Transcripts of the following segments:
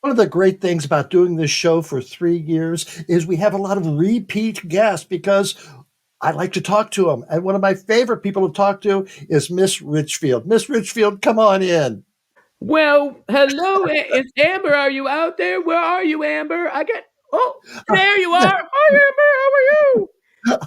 One of the great things about doing this show for 3 years is we have a lot of repeat guests because I like to talk to them. And one of my favorite people to talk to is Miss Richfield. Miss Richfield, come on in. Well, hello, it's Amber. Are you out there? Where are you, Amber? Oh, there you are. Hi, Amber. How are you?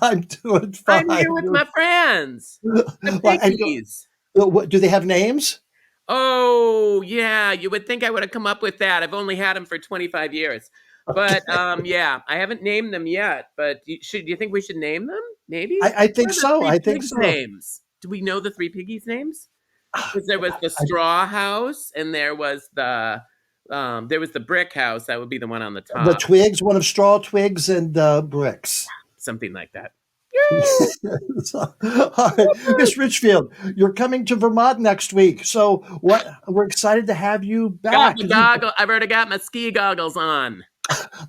I'm doing I'm here fine. with my friends, the Well, and piggies. what, do they have names? Oh, yeah. You would think I would have come up with that. I've only had them for 25 years. But Okay. yeah, I haven't named them yet. But do you think we should name them? Maybe. I What think are the so. three I think pigs' so. names? Do we know the three piggies' names? Ah, Because there was the I, straw house and there was the brick house. That would be the one on the the top, twigs, one of straw twigs and bricks. something like that. So, all right. Miss Richfield, you're coming to Vermont next week. So what we're excited to have you Got back. my goggle. I've already got my ski goggles on.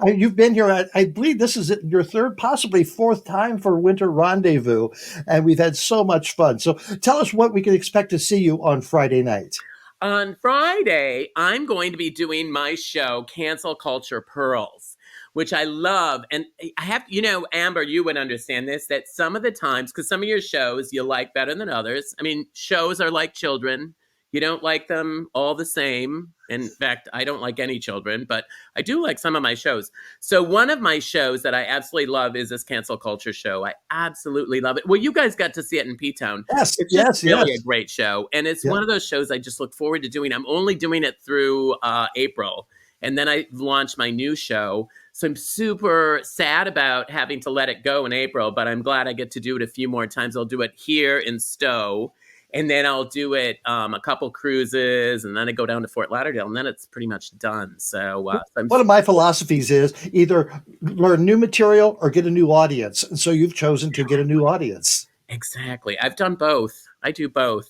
You've been here. I believe this is your third, possibly fourth time for Winter Rendezvous, and we've had so much fun. So tell us what we can expect to see you on Friday night. On Friday, I'm going to be doing my show, Cancel Culture Pearls, which I love. And I have, Amber, you would understand this, that some of the times, because some of your shows you like better than others. I mean, shows are like children. You don't like them all the same. In fact, I don't like any children, but I do like some of my shows. So one of my shows that I absolutely love is this Cancel Culture show. I absolutely love it. Well, you guys got to see it in P-Town. Yes, It's just yes, really a yes. great show. And it's Yeah. one of those shows I just look forward to doing. I'm only doing it through April. And then I launched my new show. So I'm super sad about having to let it go in April, but I'm glad I get to do it a few more times. I'll do it here in Stowe. And then I'll do it a couple cruises, and then I go down to Fort Lauderdale, and then it's pretty much done. So I'm One of my philosophies is either learn new material or get a new audience. And so you've chosen to get a new audience. exactly. I've done both. I do both.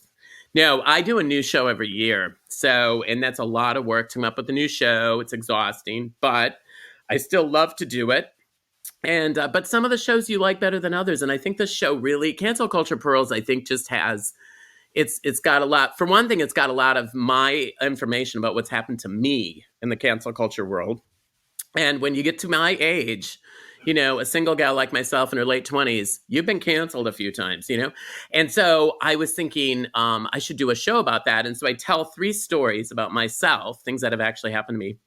No, I do a new show every year. So, and that's a lot of work to come up with a new show. It's exhausting, but I still love to do it. And but some of the shows you like better than others, and I think this show really, Cancel Culture Pearls, I think just has it's got a lot. For one thing, it's got a lot of my information about what's happened to me in the cancel culture world. And when you get to my age, a single gal like myself in her late 20s, you've been canceled a few times. And so I was thinking I should do a show about that. And so I tell three stories about myself, things that have actually happened to me.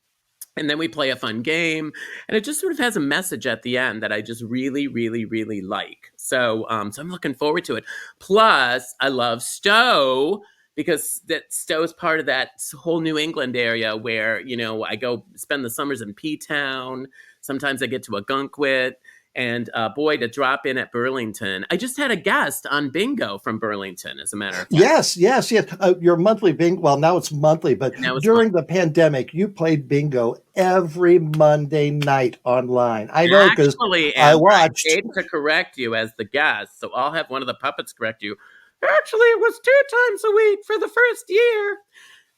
And then we play a fun game, and it just sort of has a message at the end that I just really, really, really like. So I'm looking forward to it. Plus, I love Stowe because that Stowe's part of that whole New England area where I go spend the summers in P Town. Sometimes I get to Agunquit. And boy, to drop in at Burlington. I just had a guest on Bingo from Burlington, as a matter of fact. Yes, yes, yes. Your monthly bingo. Well, now it's monthly, but And that was fun. during the pandemic, you played bingo every Monday night online. I know because Actually, I Amber, I watched. hate to correct you as the guest, so I'll have one of the puppets correct you. Actually, it was two times a week for the first year,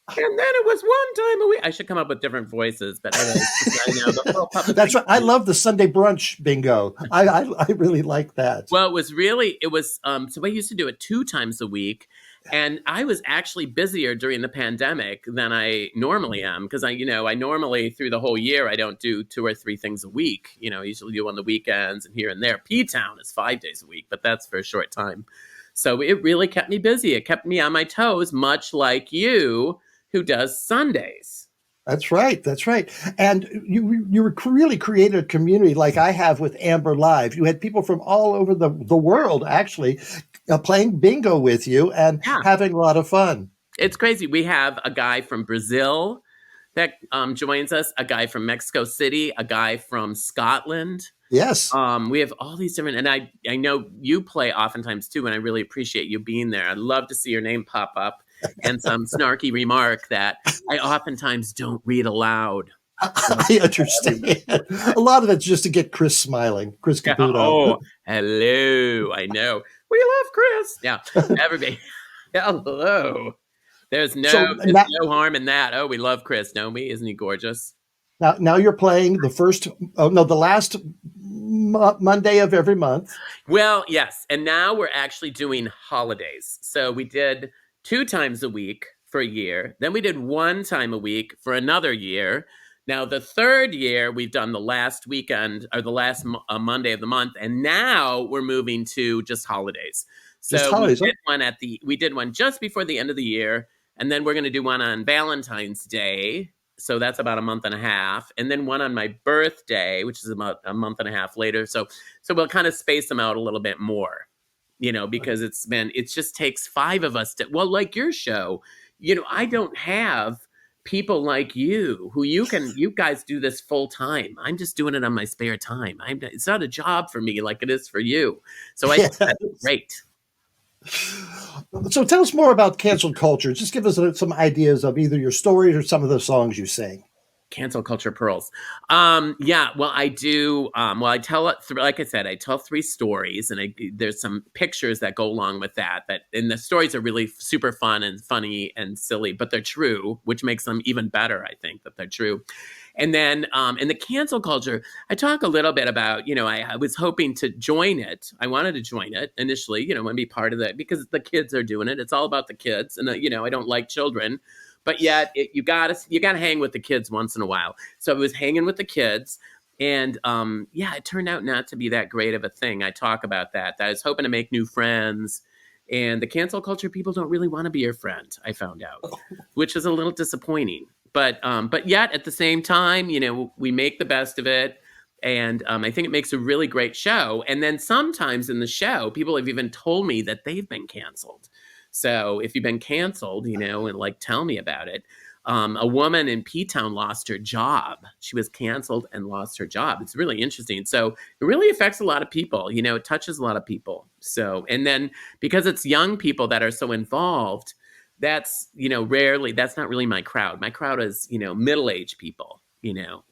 and then it was one time a week. I should come up with different voices, but I know the little puppet That's thing. right. I love the Sunday brunch bingo. I really like that. Well, so I used to do it two times a week, and I was actually busier during the pandemic than I normally am because I normally through the whole year I don't do two or three things a week. I usually do on the weekends and here and there. P Town is 5 days a week, but that's for a short time. So it really kept me busy. It kept me on my toes, much like you, who does Sundays. That's right. That's right. And you really created a community like I have with Amber Live. You had people from all over the world actually playing bingo with you and Yeah, having a lot of fun. it's crazy. We have a guy from Brazil that joins us, a guy from Mexico City, a guy from Scotland. Yes. We have all these different, and I know you play oftentimes too, and I really appreciate you being there. I'd love to see your name pop up and some snarky remark that I oftentimes don't read aloud. I understand. A lot of it's just to get Chris smiling, Chris Yeah, Caputo. oh, hello. I know. We love Chris. Yeah. Everybody. Hello. There's So no harm in that. Oh, we love Chris, don't we? Isn't he gorgeous? now you're playing the first, oh no, the last Monday of every month. Well, yes. And now we're actually doing holidays. So we did two times a week for a year. Then we did one time a week for another year. Now, the third year, we've done the last weekend or the last Monday of the month, and now we're moving to just holidays. Just So holidays. we did one just before the end of the year, and then we're going to do one on Valentine's Day. So that's about a month and a half, and then one on my birthday, which is about a month and a half later. So we'll kind of space them out a little bit more, because it just takes five of us to, well, like your show, I don't have people like you who you guys do this full time. I'm just doing it on my spare time. It's not a job for me like it is for you. So I think Yeah. that's great. So tell us more about cancel culture. Just give us some ideas of either your stories or some of the songs you sing. Cancel culture pearls. Yeah, well, I do. Well, I tell it like I said, I tell three stories, and there's some pictures that go along with that. And the stories are really super fun and funny and silly, but they're true, which makes them even better. I think that they're true. And then in the cancel culture, I talk a little bit about, I was hoping to join it. I wanted to join it initially, want to be part of that because the kids are doing it. It's all about the kids, and I don't like children. But yet, you gotta hang with the kids once in a while. So I was hanging with the kids, and it turned out not to be that great of a thing. I talk about that. I was hoping to make new friends, and the cancel culture people don't really want to be your friend. I found out, which is a little disappointing. But yet at the same time, we make the best of it. And I think it makes a really great show. And then sometimes in the show, people have even told me that they've been canceled. So if you've been canceled, and like tell me about it. A woman in P-Town lost her job. She was canceled and lost her job. It's really interesting. So it really affects a lot of people. It touches a lot of people. So, and then because it's young people that are so involved, that's, that's not really my crowd. My crowd is, middle-aged people,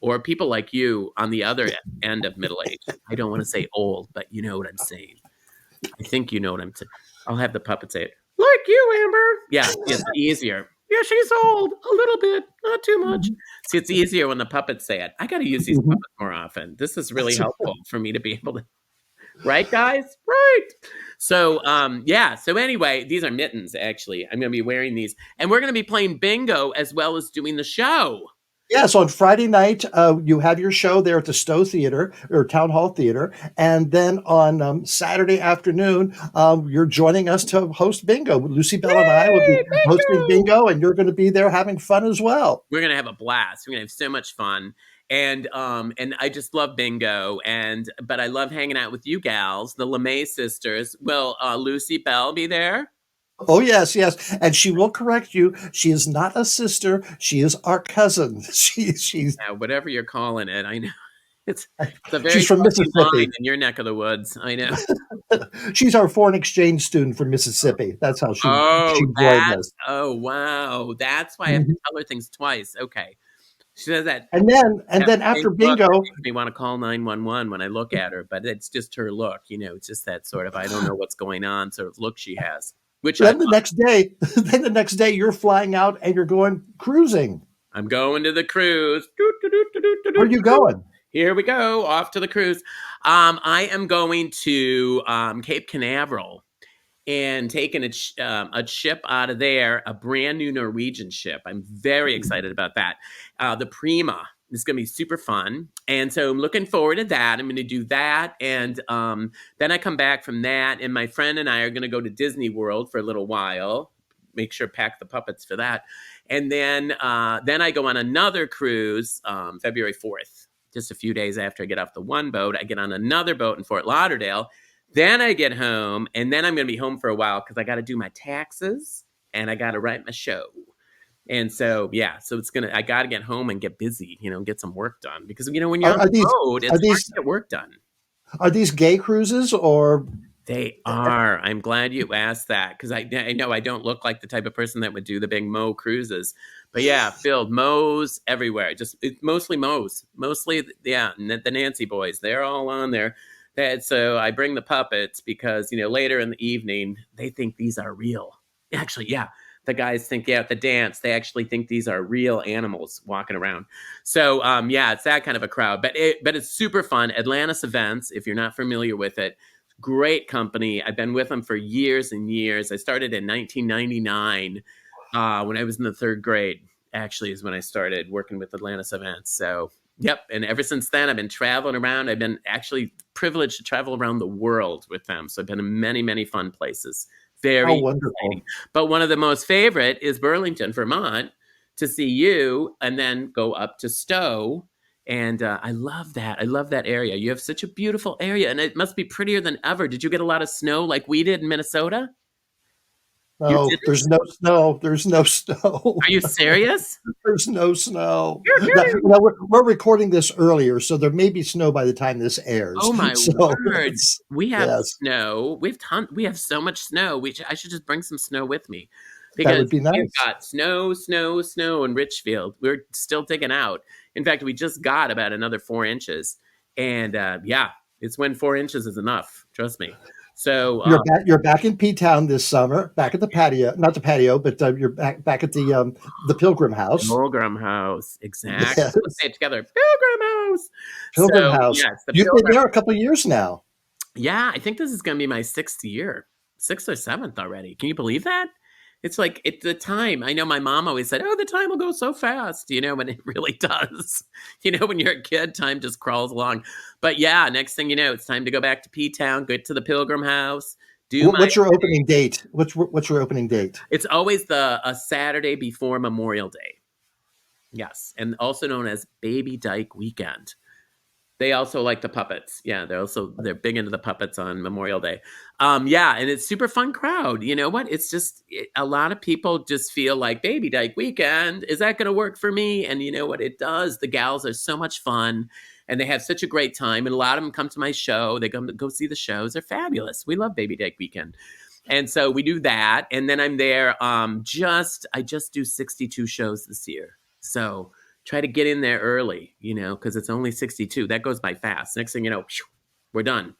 or people like you on the other end of middle age. I don't want to say old, but you know what I'm saying. I think you know what I'm saying. I'll have the puppet say it. Like you, Amber. Yeah, it's easier. Yeah, she's old. A little bit, not too much. See, it's easier when the puppets say it. I got to use these Mhm. puppets more often. This is really helpful for me to be able to. Right, guys? Right. So, yeah. So anyway, these are mittens, actually. I'm going to be wearing these. And we're going to be playing bingo as well as doing the show. Yes, on Friday night, you have your show there at the Stowe Theater or Town Hall Theater. And then on Saturday afternoon, you're joining us to host bingo. Lucy Bell and I will be Yay, hosting bingo! bingo, and you're going to be there having fun as well. We're gonna have a blast. We're gonna have so much fun. And I just love bingo, but I love hanging out with you gals, the LeMay sisters. Will Lucy Bell be there? Oh, yes, yes. And she will correct you. She is not a sister. She is our cousin. She's Whatever you're calling it, I know it's a very she's from fuzzy line Mississippi. in your neck of the woods. I know. She's our foreign exchange student from Mississippi. That's how she Oh, joined us. oh wow, that's why I have to Mhm. tell her things twice. Okay, she says that. And then Same after look that bingo, makes me want to call 911 when I look at her, but it's just her look. It's just that sort of I don't know what's going on sort of look she has, which I then the next day, then the next day you're flying out and you're going cruising. I'm going to the cruise. Doot, doot, doot, doot, doot, Where are doot, you doot. going? Here we go, off to the cruise. I am going to Cape Canaveral and taking a ship out of there, a brand new Norwegian ship. I'm very excited about that. The Prima is going to be super fun. And so I'm looking forward to that. I'm going to do that. And then I come back from that. And my friend and I are going to go to Disney World for a little while. Make sure pack the puppets for that. And then I go on another cruise February 4th. Just a few days after I get off the one boat, I get on another boat in Fort Lauderdale. Then I get home, and then I'm going to be home for a while because I got to do my taxes and I got to write my show. And so, yeah, so I got to get home and get busy, get some work done because, when you're Are, on are the these road, are it's hard these to get work done. are these gay cruises or? They are. I'm glad you asked that because I know I don't look like the type of person that would do the big Mo cruises. But yeah, filled Mo's everywhere. Mostly Mo's. Mostly, yeah, the Nancy boys. They're all on there. So I bring the puppets because, later in the evening, they think these are real. Actually, yeah. The guys think, at the dance, they actually think these are real animals walking around. So, yeah, it's that kind of a crowd. But it's super fun. Atlantis Events, if you're not familiar with it, great company. I've been with them for years and years. I started in 1999 when I was in the third grade. actually is when I started working with Atlantis Events. So, yep. And ever since then, I've been traveling around. I've been actually privileged to travel around the world with them. So I've been in many, many fun places. How Very exciting. wonderful. But one of the most favorite is Burlington, Vermont, to see you and then go up to Stowe. And I love that. I love that area. You have such a beautiful area, and it must be prettier than ever. Did you get a lot of snow like we did in Minnesota? You No, didn't? there's no snow. There's no snow. Are you serious? There's no snow. You're Now, kidding. we're recording this earlier, so there may be snow by the time this airs. Oh my So word. We have yes, snow. We have so much snow. I should just bring some snow with me that would because be we've nice. got snow, snow, snow in Richfield. We're still digging out. In fact, we just got about another 4 inches. And yeah, it's when 4 inches is enough. Trust me. So You're back in P Town this summer, back at the patio, not the patio, but you're back at the Pilgrim House. Pilgrim House. Exactly. Yes, Let's say it together. Pilgrim House. Pilgrim So House. yes, the You've been Pilgrim. there a couple of years now. Yeah, I think this is going to be my 6th year, 6th or 7th already. Can you believe that? It's like the time. I know my mom always said, "Oh, the time will go so fast," and it really does. When you're a kid, time just crawls along. But yeah, next thing you know, it's time to go back to P Town, go to the Pilgrim House, do my. What's your opening date? What's your opening date? It's always a Saturday before Memorial Day. Yes, and also known as Baby Dyke Weekend. They also like the puppets. Yeah, they're big into the puppets on Memorial Day. Yeah, and it's super fun crowd. You know what? It's just a lot of people just feel like Baby Dyke Weekend. Is that going to work for me? And you know what? It does. The gals are so much fun, and they have such a great time. And a lot of them come to my show. They come to go see the shows. They're fabulous. We love Baby Dyke Weekend. And so we do that, and then I'm there. I just do 62 shows this year. So try to get in there early, because it's only 62. That goes by fast. Next thing you know, we're done.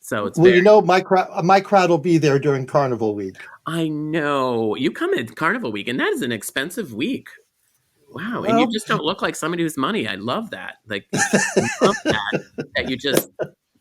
So it's Well, very. my crowd will be there during Carnival Week. I know you come in Carnival week, and that is an expensive week. Wow, and you Well, just don't look like somebody who's money. I love that. Like I love that you just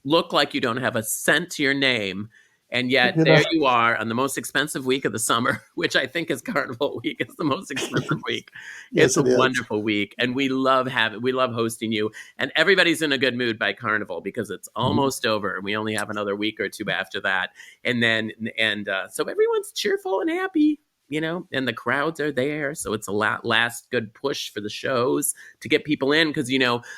look like you don't have a cent to your name. And yet you know, there you are on the most expensive week of the summer, which I think is Carnival week. It's the most expensive week. It's yes, a it is. wonderful week. And we love hosting you. And everybody's in a good mood by Carnival because it's almost over. And we only have another week or two after that. So everyone's cheerful and happy. And the crowds are there. So it's a last good push for the shows to get people in because,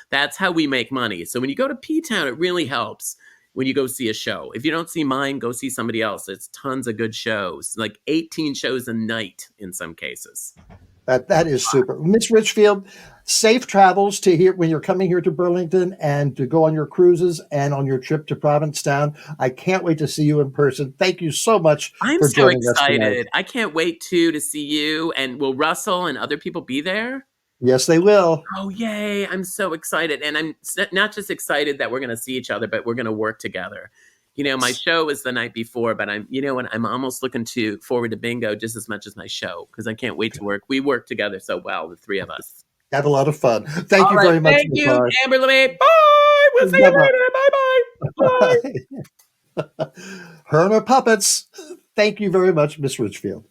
that's how we make money. So when you go to P-Town, it really helps when you go see a show. If you don't see mine, go see somebody else. It's tons of good shows, like 18 shows a night in some cases. That is super. Miss Richfield, safe travels to here when you're coming here to Burlington and to go on your cruises and on your trip to Provincetown. I can't wait to see you in person. Thank you so much I'm for so joining us tonight. excited. I can't wait to see you. And will Russell and other people be there? Yes, they will. Oh, yay. I'm so excited. And I'm not just excited that we're going to see each other, but we're going to work together. My show is the night before, but I'm almost looking forward to bingo just as much as my show because I can't wait to work. We work together so well, the three of us. Have a lot of fun. Thank All you right. very much, Thank Miss you, R. Amber LeMay. Bye. We'll see you later. Bye-bye. Bye. Her and her puppets. Thank you very much, Miss Richfield.